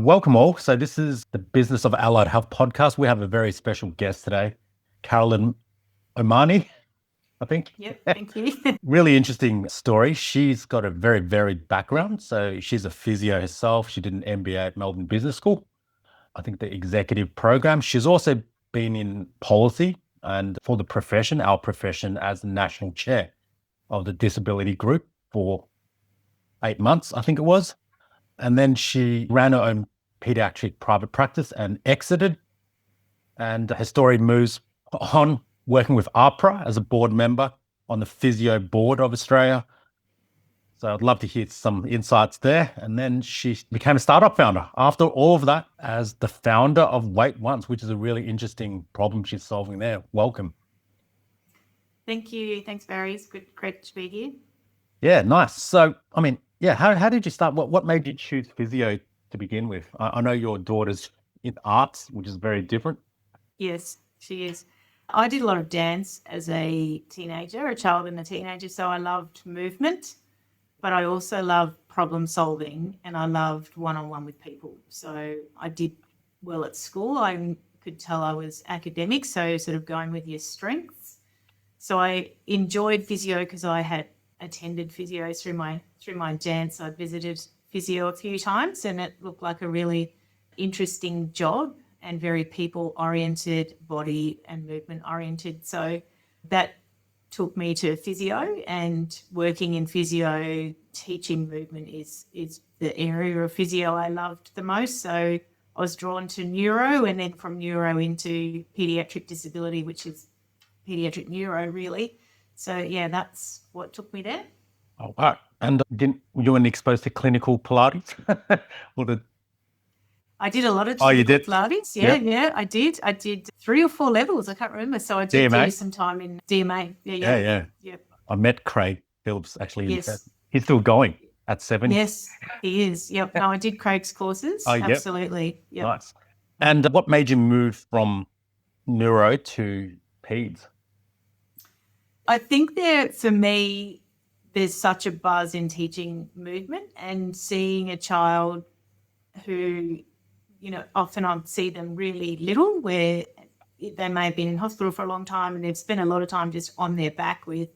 Welcome all. So this is the Business of Allied Health podcast. We have a very special guest today, Carolyn Omani, I think. Yep, thank you. Really interesting story. She's got a very varied background. So she's a physio herself. She did an MBA at Melbourne Business School. I think the executive program. She's also been in policy and for the profession, our profession, as the national chair of the disability group for 8 months, I think it was. And then she ran her own pediatric private practice and exited. And her story moves on working with APRA as a board member on the Physio Board of Australia. So I'd love to hear some insights there. And then she became a startup founder after all of that as the founder of Wait Once, which is a really interesting problem she's solving there. Welcome. Thank you. Thanks, Barry. It's great to be here. Yeah, nice. So, how did you start? What made you choose physio to begin with? I know your daughter's in arts, which is very different. Yes, she is. I did a lot of dance as a teenager, a child and a teenager, so I loved movement, but I also loved problem solving and I loved one-on-one with people. So I did well at school. I could tell I was academic, so sort of going with your strengths. So I enjoyed physio because I had attended physio through my dance. I'd visited physio a few times and it looked like a really interesting job and very people-oriented, body and movement-oriented. So that took me to physio, and working in physio, teaching movement is the area of physio I loved the most. So I was drawn to neuro, and then from neuro into paediatric disability, which is paediatric neuro really. So yeah, that's what took me there. Oh, wow. And you weren't exposed to clinical Pilates? I did a lot of you did? Pilates. Yep. Yeah, I did. I did 3 or 4 levels. I can't remember. So I did do some time in DMA. Yeah. Yep. I met Craig Phillips actually. Yes. He's still going at 70. Yes, he is. Yep. No, I did Craig's courses. Oh, yep. Absolutely. Yep. Nice. And what made you move from neuro to peds? I think for me, there's such a buzz in teaching movement and seeing a child who, often I see them really little, where they may have been in hospital for a long time and they've spent a lot of time just on their back with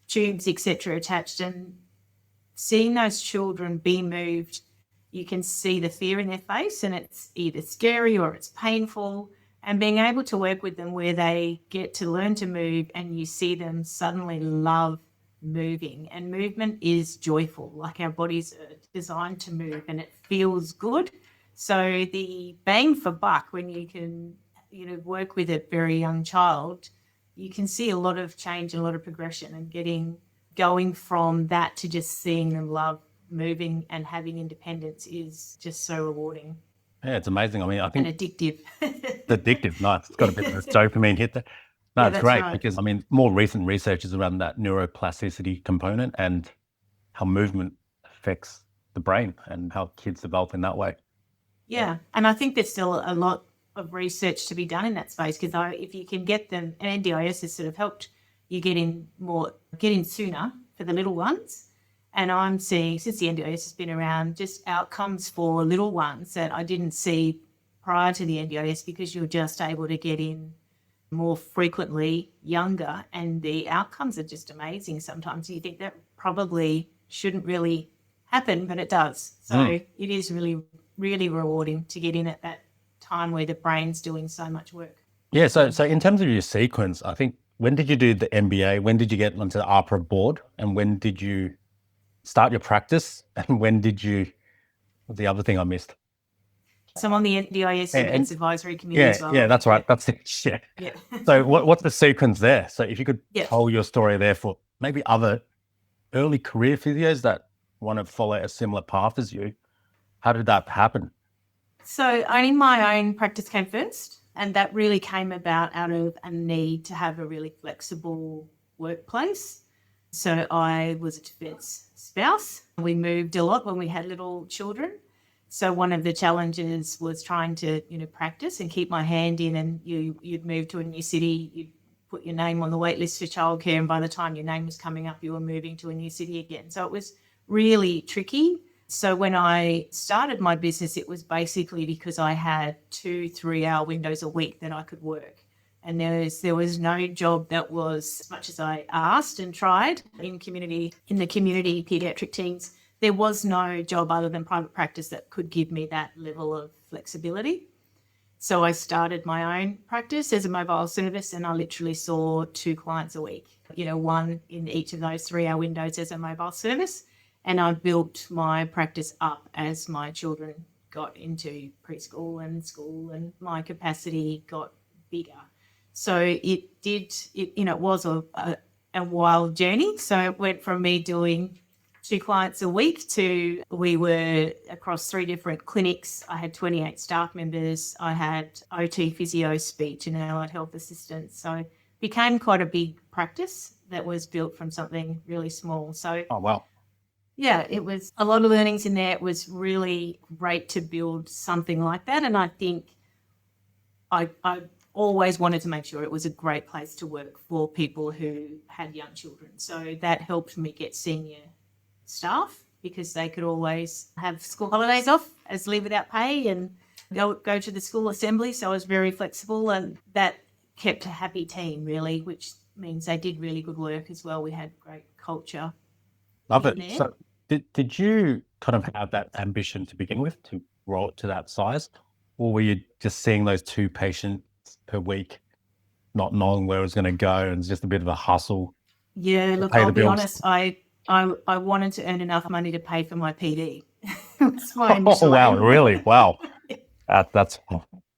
tubes, etc., attached. And seeing those children be moved, you can see the fear in their face, and it's either scary or it's painful. And being able to work with them where they get to learn to move and you see them suddenly love moving. And movement is joyful, like our bodies are designed to move and it feels good. So the bang for buck when you can, work with a very young child, you can see a lot of change and a lot of progression, and going from that to just seeing them love moving and having independence is just so rewarding. Yeah, it's amazing. I think and addictive. It's addictive. Nice. It's got a bit of a dopamine hit there. No, it's great right. Because more recent research is around that neuroplasticity component and how movement affects the brain and how kids develop in that way. Yeah. And I think there's still a lot of research to be done in that space, because if you can get them, and NDIS has sort of helped you get in sooner for the little ones. And I'm seeing, since the NDIS has been around, just outcomes for little ones that I didn't see prior to the NDIS, because you're just able to get in more frequently, younger, and the outcomes are just amazing. Sometimes you think that probably shouldn't really happen, but it does. So it is really, really rewarding to get in at that time where the brain's doing so much work. Yeah, so in terms of your sequence, I think, when did you do the MBA? When did you get onto the APRA board? And when did you start your practice? And when did you, the other thing I missed? So I'm on the NDIS Events Advisory Committee as well. Yeah, that's right. That's it. Yeah. So what's the sequence there? So if you could tell your story there for maybe other early career physios that want to follow a similar path as you, how did that happen? So my own practice came first, and that really came about out of a need to have a really flexible workplace. So I was a defence spouse. We moved a lot when we had little children. So one of the challenges was trying to, practice and keep my hand in, and you'd move to a new city, you'd put your name on the wait list for childcare, and by the time your name was coming up, you were moving to a new city again. So it was really tricky. So when I started my business, it was basically because I had 2-3 hour windows a week that I could work. And there was no job that was, as much as I asked and tried in the community pediatric teams, there was no job other than private practice that could give me that level of flexibility. So I started my own practice as a mobile service, and I literally saw 2 clients a week, one in each of those 3-hour windows as a mobile service. And I built my practice up as my children got into preschool and school, and my capacity got bigger. So it was a wild journey. So it went from me doing 2 clients a week to we were across 3 different clinics. I had 28 staff members. I had OT, physio, speech and allied health assistants. So it became quite a big practice that was built from something really small. So, Oh, wow. yeah, it was a lot of learnings in there. It was really great to build something like that. And I think I always wanted to make sure it was a great place to work for people who had young children. So that helped me get senior staff because they could always have school holidays off as leave without pay and go to the school assembly. So I was very flexible, and that kept a happy team really, which means they did really good work as well. We had great culture. Love in it. there. So did you kind of have that ambition to begin with to grow it to that size? Or were you just seeing those 2 patients per week, not knowing where it was going to go, and it's just a bit of a hustle? Yeah, look, pay the I'll be bills. honest. I wanted to earn enough money to pay for my PD. That's my Oh, initial wow. aim. Really? Wow. That's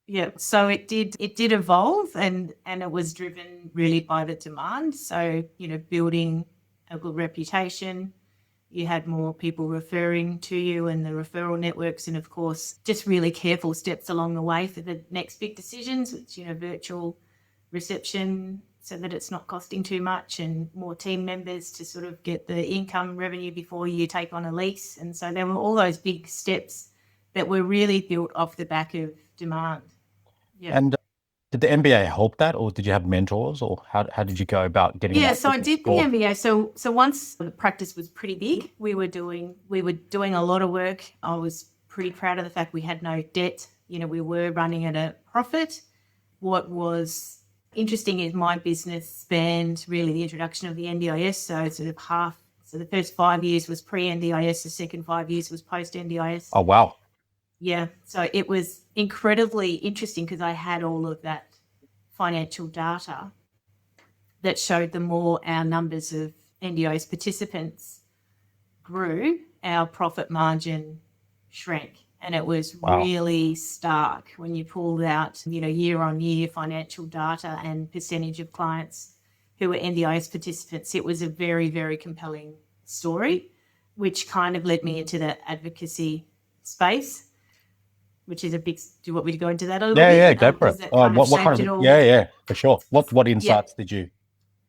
Yeah, so it did evolve, and it was driven really by the demand. So, building a good reputation, you had more people referring to you and the referral networks, and of course, just really careful steps along the way for the next big decisions, which, virtual reception so that it's not costing too much, and more team members to sort of get the income revenue before you take on a lease. And so there were all those big steps that were really built off the back of demand. Yeah. And did the MBA help that, or did you have mentors, or how did you go about getting Yeah, that so I business did the scored? MBA. So once the practice was pretty big, we were doing a lot of work. I was pretty proud of the fact we had no debt. We were running at a profit. What was interesting is my business spanned really the introduction of the NDIS. So sort of half. So the first 5 years was pre-NDIS. The second 5 years was post-NDIS. Oh, wow. Yeah. So it was incredibly interesting because I had all of that financial data that showed the more our numbers of NDIS participants grew, our profit margin shrank. And it was Wow. really stark when you pulled out, year on year financial data and percentage of clients who were NDIS participants. It was a very, very compelling story, which kind of led me into the advocacy space, which is a big. Do you want me to go into that a little bit? Yeah, go for Because it. that kind of What kind shaped it of, all. yeah, for sure. What Yeah. insights did you?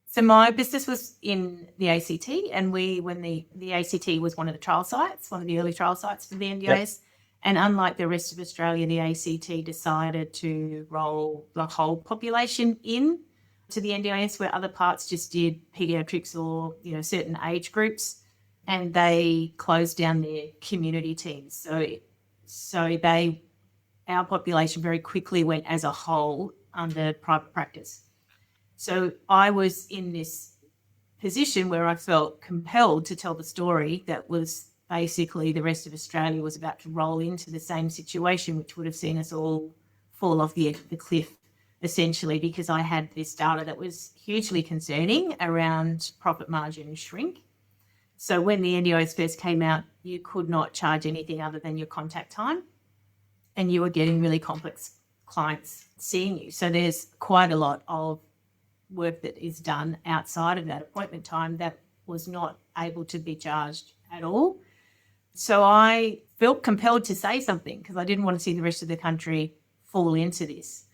So my business was in the ACT, and when the ACT was one of the trial sites, one of the early trial sites for the NDIS. And unlike the rest of Australia, the ACT decided to roll the whole population in to the NDIS, where other parts just did pediatrics or certain age groups, and they closed down their community teams. So our population very quickly went as a whole under private practice. So I was in this position where I felt compelled to tell the story that was basically the rest of Australia was about to roll into the same situation, which would have seen us all fall off the edge of the cliff, essentially, because I had this data that was hugely concerning around profit margin shrink. So when the NDIS first came out, you could not charge anything other than your contact time, and you were getting really complex clients seeing you. So there's quite a lot of work that is done outside of that appointment time that was not able to be charged at all. So I felt compelled to say something because I didn't want to see the rest of the country fall into this.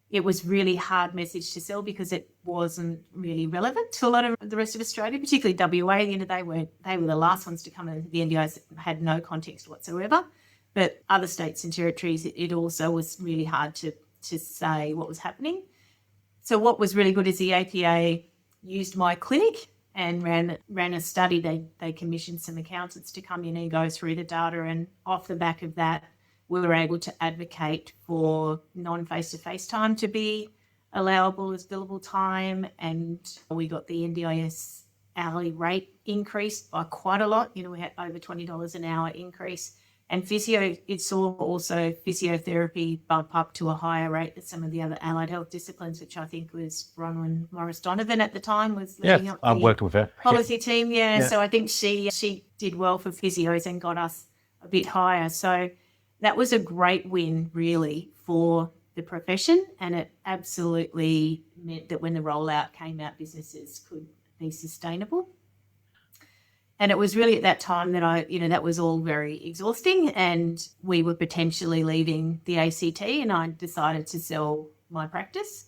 It was really hard message to sell because it wasn't really relevant to a lot of the rest of Australia, particularly WA. At the end of the day, they were the last ones to come in. The NDIS had no context whatsoever. But other states and territories, it also was really hard to say what was happening. So what was really good is the APA used my clinic and ran a study. They commissioned some accountants to come in and go through the data, and off the back of that, we were able to advocate for non-face-to-face time to be allowable as billable time, and we got the NDIS hourly rate increased by quite a lot. We had over $20 an hour increase. And it saw also physiotherapy bump up to a higher rate than some of the other allied health disciplines, which I think was Bronwyn Morris Donovan at the time was leading up I've worked with her. policy team. Yeah. So I think she did well for physios and got us a bit higher. So that was a great win, really, for the profession, and it absolutely meant that when the rollout came out, businesses could be sustainable. And it was really at that time that that was all very exhausting, and we were potentially leaving the ACT, and I decided to sell my practice,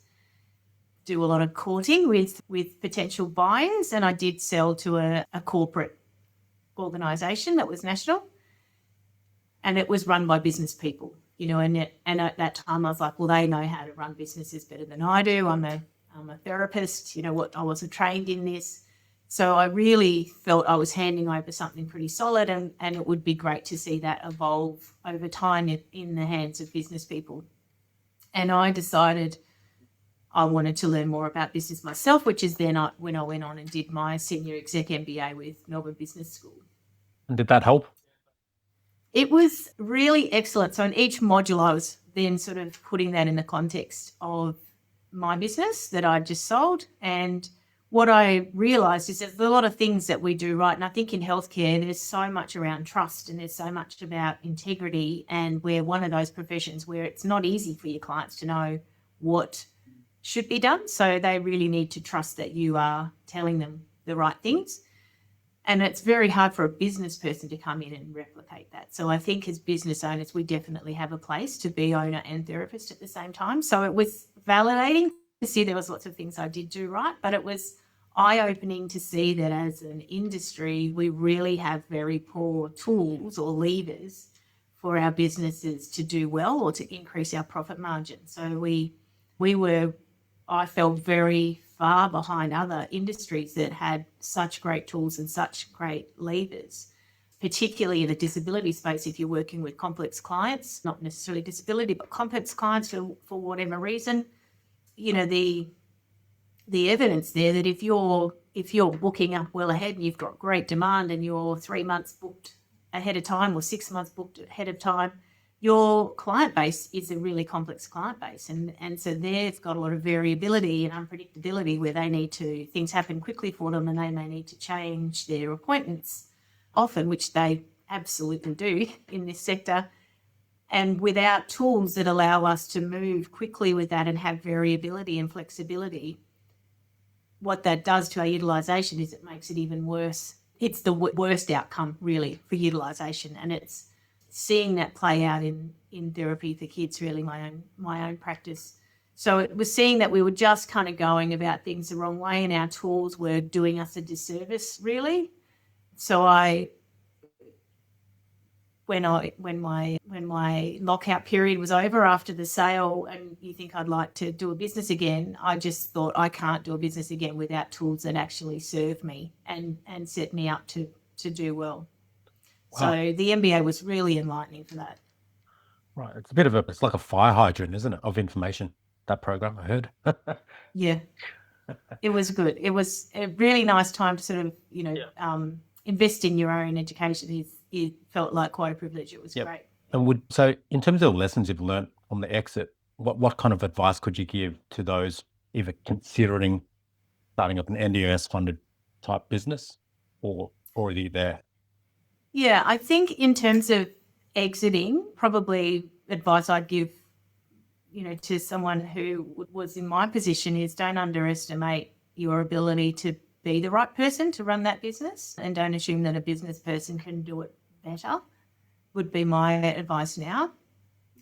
do a lot of courting with potential buyers, and I did sell to a corporate organisation that was national, and it was run by business people, and at that time I was like, well, they know how to run businesses better than I do. I'm a therapist, I wasn't trained in this. So I really felt I was handing over something pretty solid, and it would be great to see that evolve over time in the hands of business people. And I decided I wanted to learn more about business myself, which is then when I went on and did my senior exec MBA with Melbourne Business School. And did that help? It was really excellent. So in each module, I was then sort of putting that in the context of my business that I just sold, and what I realised is there's a lot of things that we do right. And I think in healthcare, there's so much around trust and there's so much about integrity. And we're one of those professions where it's not easy for your clients to know what should be done. So they really need to trust that you are telling them the right things. And it's very hard for a business person to come in and replicate that. So I think as business owners, we definitely have a place to be owner and therapist at the same time. So it was validating to see there was lots of things I did do right, but it was eye-opening to see that as an industry, we really have very poor tools or levers for our businesses to do well or to increase our profit margin. So I felt very far behind other industries that had such great tools and such great levers, particularly in the disability space. If you're working with complex clients, not necessarily disability, but complex clients for whatever reason, the evidence there that if you're booking up well ahead and you've got great demand and you're 3 months booked ahead of time or 6 months booked ahead of time, your client base is a really complex client base. And so they've got a lot of variability and unpredictability where things happen quickly for them, and they may need to change their appointments often, which they absolutely do in this sector. And without tools that allow us to move quickly with that and have variability and flexibility, what that does to our utilisation is it makes it even worse. It's the worst outcome, really, for utilisation. And it's seeing that play out in therapy for kids, really, my own practice. So it was seeing that we were just kind of going about things the wrong way and our tools were doing us a disservice, really. So when my lockout period was over after the sale, and you think I'd like to do a business again, I just thought I can't do a business again without tools that actually serve me and set me up to do well. Wow. So the MBA was really enlightening for that. Right. It's like a fire hydrant, isn't it, of information, that program, I heard. Yeah. It was good. It was a really nice time to sort of, invest in your own education. It felt like quite a privilege. It was great. And so in terms of lessons you've learned from the exit, what kind of advice could you give to those either considering starting up an NDIS funded type business or already there? Yeah, I think in terms of exiting, probably advice I'd give, to someone who was in my position is don't underestimate your ability to be the right person to run that business, and don't assume that a business person can do it better, would be my advice now.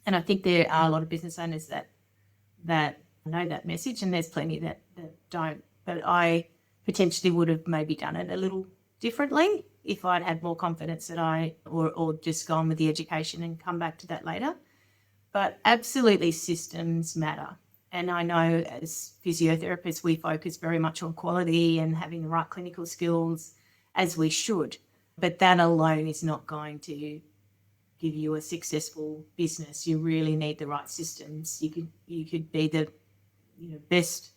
And I think there are a lot of business owners that know that message, and there's plenty that don't. But I potentially would have maybe done it a little differently if I'd had more confidence that or just gone with the education and come back to that later. But absolutely systems matter. And I know as physiotherapists, we focus very much on quality and having the right clinical skills, as we should. But that alone is not going to give you a successful business. You really need the right systems. You could be the best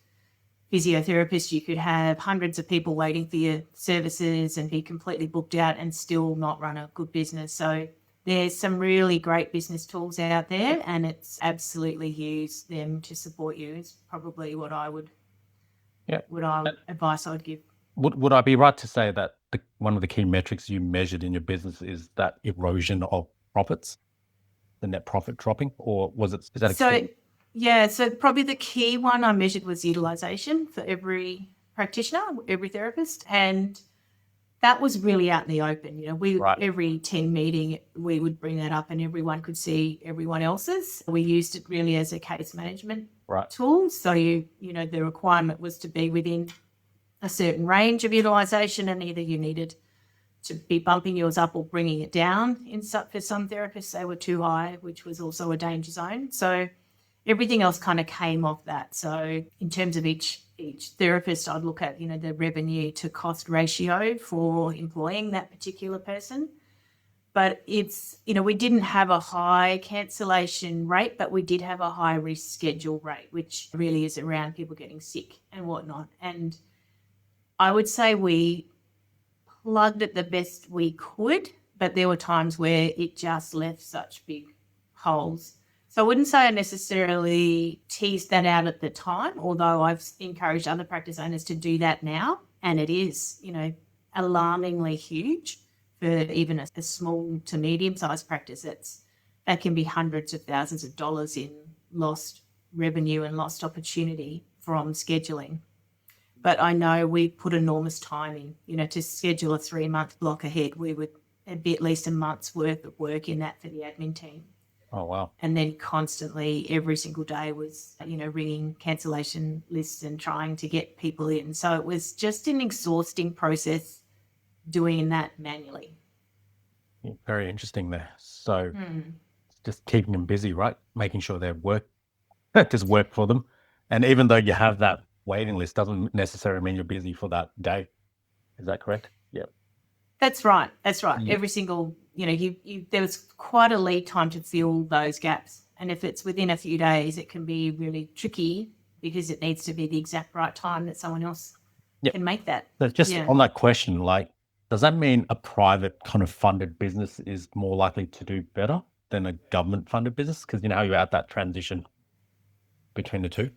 physiotherapist. You could have hundreds of people waiting for your services and be completely booked out and still not run a good business. So there's some really great business tools out there, and it's absolutely use them to support you is probably what I would, advice I would give. Would I be right to say that one of the key metrics you measured in your business is that erosion of profits, the net profit dropping, or is that so probably the key one I measured was utilization for every practitioner, every therapist, and that was really out in the open. Every team meeting we would bring that up and everyone could see everyone else's. We used it really as a case management tool. So the requirement was to be within a certain range of utilization, and either you needed to be bumping yours up or bringing it down. For some therapists, they were too high, which was also a danger zone. So everything else kind of came off that. So in terms of each therapist, I'd look at, the revenue to cost ratio for employing that particular person. But it's, we didn't have a high cancellation rate, but we did have a high reschedule rate, which really is around people getting sick and whatnot. And I would say we plugged it the best we could, but there were times where it just left such big holes. So I wouldn't say I necessarily teased that out at the time, although I've encouraged other practice owners to do that now. And it is, alarmingly huge for even a small to medium-sized practice. That can be hundreds of thousands of dollars in lost revenue and lost opportunity from scheduling. But I know we put enormous time in, to schedule a 3-month block ahead. We would be at least a month's worth of work in that for the admin team. Oh, wow. And then constantly every single day was, ringing cancellation lists and trying to get people in. So it was just an exhausting process doing that manually. Yeah, very interesting there. So just keeping them busy, right? Making sure their work just work for them. And even though you have that waiting list, doesn't necessarily mean you're busy for that day. Is that correct? Yeah. That's right. Every single, there was quite a lead time to fill those gaps. And if it's within a few days, it can be really tricky because it needs to be the exact right time that someone else can make that. So just on that question, does that mean a private kind of funded business is more likely to do better than a government funded business? Because how you're at that transition between the two?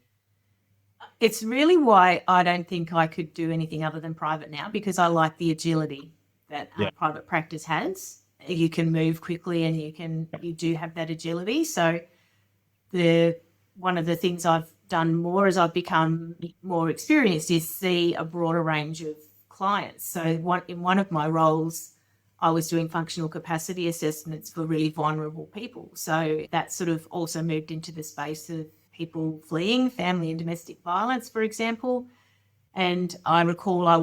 It's really why I don't think I could do anything other than private now, because I like the agility that private practice has. You can move quickly and you do have that agility. So one of the things I've done more as I've become more experienced is see a broader range of clients. So in one of my roles, I was doing functional capacity assessments for really vulnerable people. So that sort of also moved into the space of people fleeing family and domestic violence, for example. And I recall it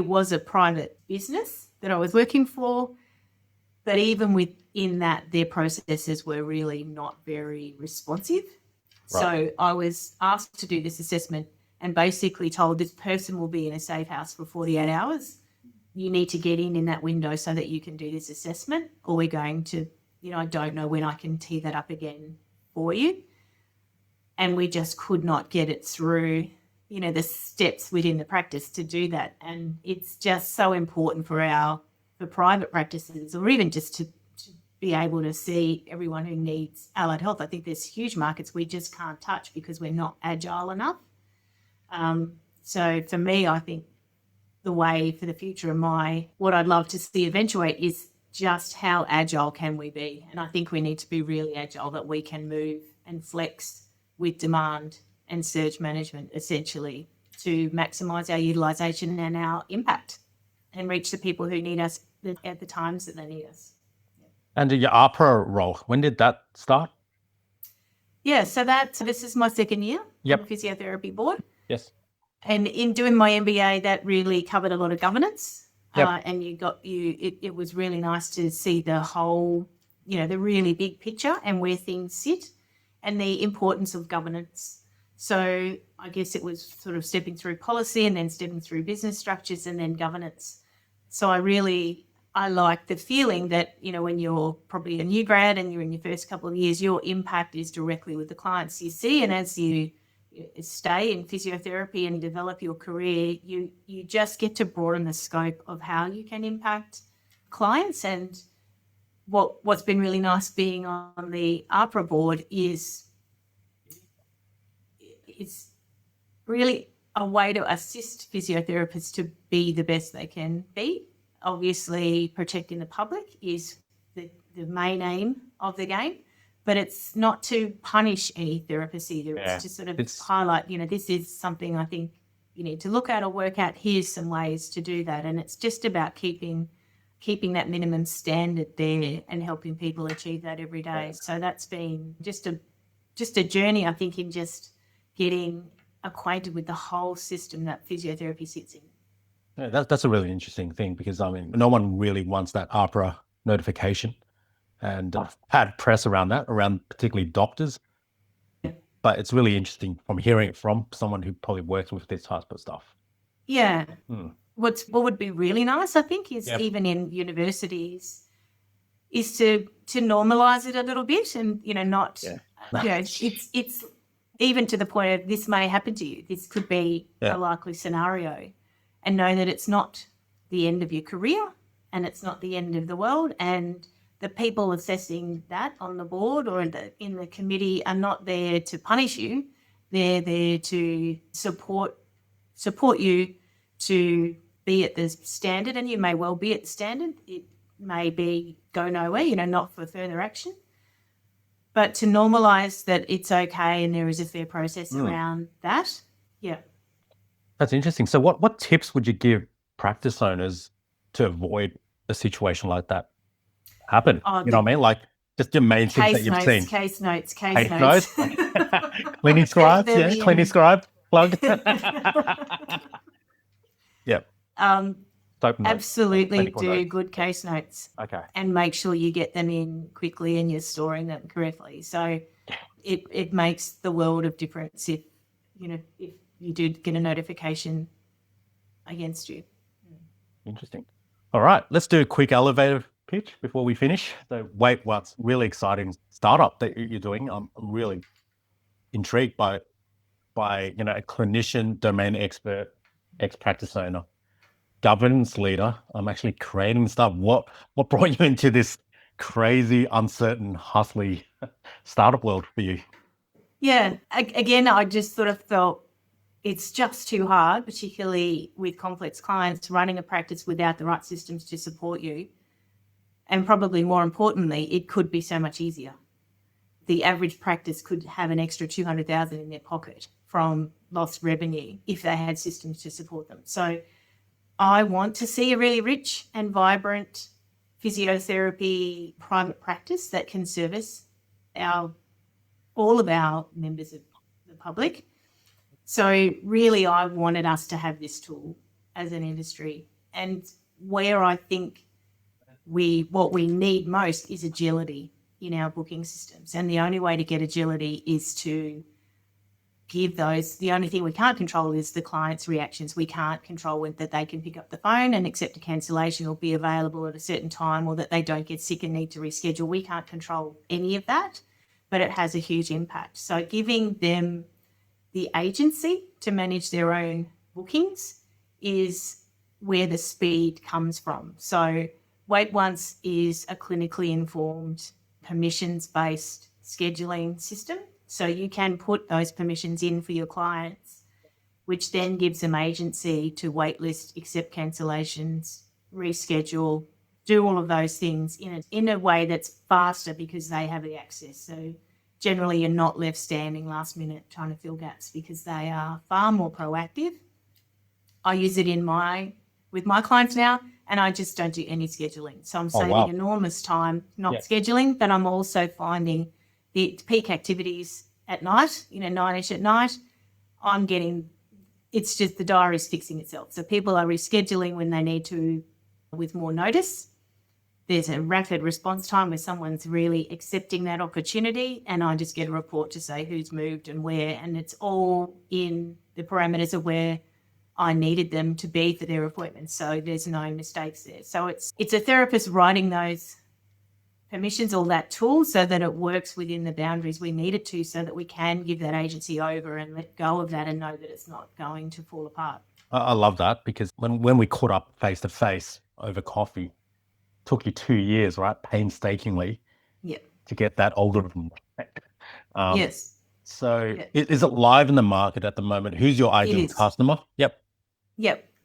was a private business that I was working for, but even within that, their processes were really not very responsive. Right. So I was asked to do this assessment and basically told this person will be in a safe house for 48 hours. You need to get in that window so that you can do this assessment, or we're going to, I don't know when I can tee that up again for you. And we just could not get it through, the steps within the practice to do that. And it's just so important for private practices, or even just to be able to see everyone who needs allied health. I think there's huge markets we just can't touch because we're not agile enough. So for me, I think the way for the future of what I'd love to see eventuate is just how agile can we be? And I think we need to be really agile, that we can move and flex with demand and surge management, essentially, to maximise our utilisation and our impact and reach the people who need us at the times that they need us. And your APRA role, when did that start? Yeah, so this is my second year on the physiotherapy board. Yes. And in doing my MBA, that really covered a lot of governance. And it was really nice to see the whole, the really big picture and where things sit and the importance of governance. So I guess it was sort of stepping through policy and then stepping through business structures and then governance. So I like the feeling that, when you're probably a new grad and you're in your first couple of years, your impact is directly with the clients you see. And as you stay in physiotherapy and develop your career, you just get to broaden the scope of how you can impact clients. And what's been really nice being on the APRA board is it's really a way to assist physiotherapists to be the best they can be. Obviously, protecting the public is the main aim of the game, but it's not to punish any therapist either. Yeah. It's to sort of highlight, this is something I think you need to look at or work out. Here's some ways to do that. And it's just about keeping that minimum standard there and helping people achieve that every day. Yeah. So that's been just a journey, I think, in just getting acquainted with the whole system that physiotherapy sits in. Yeah, that's a really interesting thing because, no one really wants that APRA notification, and I've had press around that, around particularly doctors. Yeah. But it's really interesting from hearing it from someone who probably works with this type of stuff. Yeah. What would be really nice, I think, is even in universities, is to normalise it a little bit and, not, it's even to the point of this may happen to you. This could be a likely scenario, and know that it's not the end of your career and it's not the end of the world. And the people assessing that on the board or in the committee are not there to punish you. They're there to support you to be at the standard, and you may well be at the standard. It may go nowhere, not for further action. But to normalise that it's okay and there is a fair process around that. Yeah. That's interesting. So what tips would you give practice owners to avoid a situation like that happen? You know what I mean? Like just your main things that you've seen. Case notes. Cleaning scribes, cleaning scribe, plug. Yeah. Absolutely do good case notes. Okay. And make sure you get them in quickly and you're storing them correctly. So it makes the world of difference if you do get a notification against you. Interesting. All right, let's do a quick elevator pitch before we finish. So Weight Watchers really exciting startup that you're doing. I'm really intrigued by a clinician, domain expert, ex-practice owner, governance leader. I'm actually creating stuff. What brought you into this crazy, uncertain, hustly startup world for you? Yeah, again, I just sort of felt it's just too hard, particularly with complex clients, running a practice without the right systems to support you. And probably more importantly, it could be so much easier. The average practice could have an extra $200,000 in their pocket from lost revenue if they had systems to support them. So I want to see a really rich and vibrant physiotherapy private practice that can service all of our members of the public. So really, I wanted us to have this tool as an industry. And where I think what we need most is agility in our booking systems. And the only way to get agility is to give those. The only thing we can't control is the client's reactions. We can't control that they can pick up the phone and accept a cancellation or be available at a certain time, or that they don't get sick and need to reschedule. We can't control any of that, but it has a huge impact. So giving them the agency to manage their own bookings is where the speed comes from. So Weight Once is a clinically informed, permissions-based scheduling system. So you can put those permissions in for your clients, which then gives them agency to waitlist, accept cancellations, reschedule, do all of those things in a way that's faster because they have the access. So generally, you're not left standing last minute trying to fill gaps because they are far more proactive. I use it with my clients now, and I just don't do any scheduling. So I'm saving enormous time not scheduling, but I'm also finding the peak activities at night, 9-ish at night, it's just the diary's fixing itself. So people are rescheduling when they need to with more notice. there's a rapid response time where someone's really accepting that opportunity, and I just get a report to say who's moved and where, and it's all in the parameters of where I needed them to be for their appointment. So there's no mistakes there. So it's a therapist writing those permissions or that tool so that it works within the boundaries we need it to, so that we can give that agency over and let go of that and know that it's not going to fall apart. I love that, because when we caught up face to face over coffee, took you 2 years, right? Painstakingly Yep. to get that algorithm right. Yes. So Yeah. is it live in the market at the moment? Who's your ideal is. customer? Yep.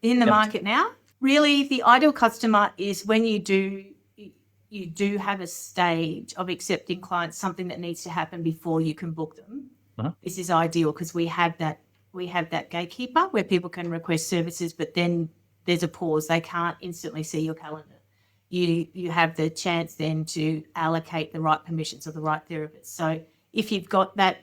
In the Yep. market now. Really, the ideal customer is when you do have a stage of accepting clients, something that needs to happen before you can book them. This is ideal because we have that gatekeeper where people can request services, but then there's a pause. They can't instantly see your calendar. You have the chance then to allocate the right permissions or the right therapist. So if you've got that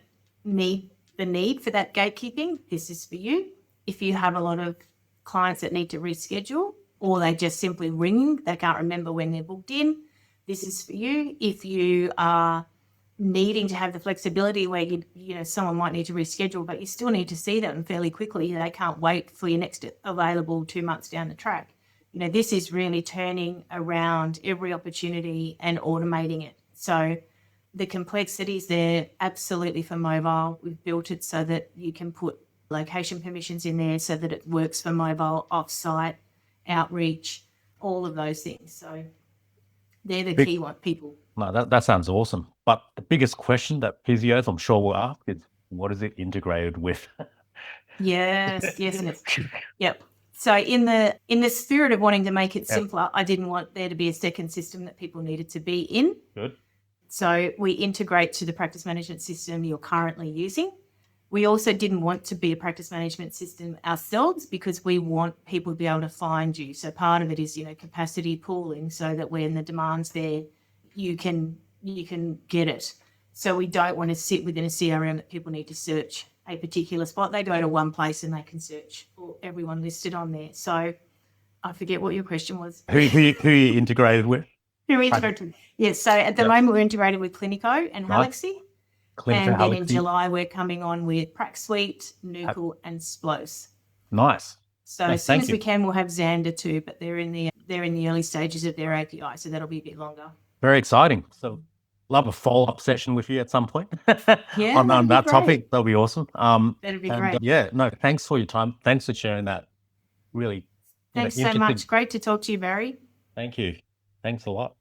need for that gatekeeping, this is for you. If you have a lot of clients that need to reschedule, or they just simply ring, they can't remember when they're booked in, this is for you. If you are needing to have the flexibility where someone might need to reschedule, but you still need to see them fairly quickly, they can't wait for your next available 2 months down the track. This is really turning around every opportunity and automating it. So the complexities there, absolutely for mobile. We've built it so that you can put location permissions in there so that it works for mobile, off-site, outreach, all of those things. So they're the key one, people. No, that sounds awesome. But the biggest question that physios, I'm sure, will ask is, what is it integrated with? Yes, and it's yep. So in the spirit of wanting to make it simpler, I didn't want there to be a second system that people needed to be in. Good. So we integrate to the practice management system you're currently using. We also didn't want to be a practice management system ourselves because we want people to be able to find you. So part of it is, capacity pooling so that when the demand's there, you can get it. So we don't want to sit within a CRM that people need to search a particular spot. They go to one place and they can search for everyone listed on there. So I forget what your question was. Who you integrated with? Who we integrated with? Yes. So at the moment we're integrated with Clinico and Halaxy. And then in July, we're coming on with PracSuite, Nucal, and Splos. Nice. So as soon as we can, we'll have Xander too, but they're in the early stages of their API, so that'll be a bit longer. Very exciting. So love a follow-up session with you at some point. Yeah, on that topic. That'll be awesome. That'd be great. Thanks for your time. Thanks for sharing that. Really. Thanks so much. Great to talk to you, Barry. Thank you. Thanks a lot.